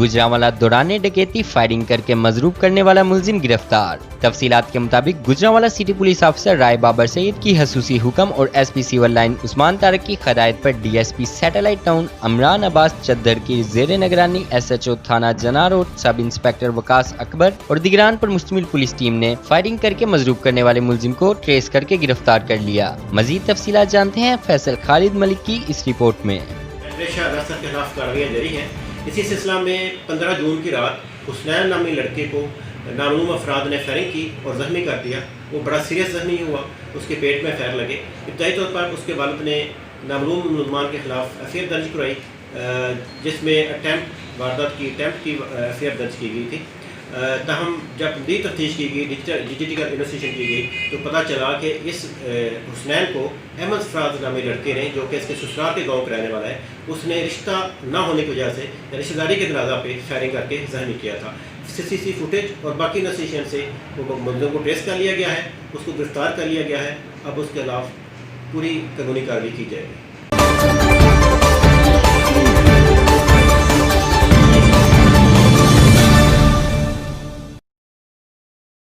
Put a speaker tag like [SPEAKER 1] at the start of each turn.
[SPEAKER 1] गुजरांवाला दौरान डकैती फायरिंग करके मजरूब करने वाला मुलजिम गिरफ्तार। तफसीलात के मुताबिक Gujranwala city police officer Rai Babar Saeed की खसूसी हुक्म और SP civil line Usman Tariq की हिदायत पर DSP satellite town Imran Abbas Chadhar की जेर निगरानी एसएचओ थाना जना road sub inspector Waqas Akbar और दिगरान पर मुश्तमिल पुलिस टीम ने फायरिंग करके मजरूब करने वाले मुलजिम को ट्रेस करके गिरफ्तार कर लिया। मजीद तफसीलात जानते हैं फैसल खालिद मलिक की इस रिपोर्ट में।
[SPEAKER 2] के खिलाफ कार्रवाइयाँ जारी हैं। इसी सिलसिला में 15 जून की रात हुसनैन नामी लड़के को नामालूम अफराद ने फायरिंग की और ज़ख्मी कर दिया। वो बड़ा सीरियस ज़ख्मी हुआ, उसके पेट में फायर लगे। इब्तदाई तौर पर उसके वालिद ने नामालूम मुलज़मान के खिलाफ एफआईआर दर्ज कराई, जिसमें वारदात की अटैम्प्ट की एफआईआर दर्ज की गई थी। ताहम जब दी तफ्तीश की गई, डिजिटल इन्वेस्टिगेशन की गई, तो पता चला कि इस हुसनैन को अहमद फराज नामी लड़के ने, जो कि इसके ससुराल के गांव का रहने वाला है, उसने रिश्ता ना होने की वजह से रिश्तेदारी के तनाज़ा पे फायरिंग करके ज़ख्मी किया था। सीसीटीवी फुटेज और बाकी इन्वेस्टिगेशन से वो मुलज़िम को ट्रेस कर लिया गया है, उसको गिरफ्तार कर लिया गया है। अब उसके खिलाफ पूरी कानूनी कार्रवाई की जाएगी।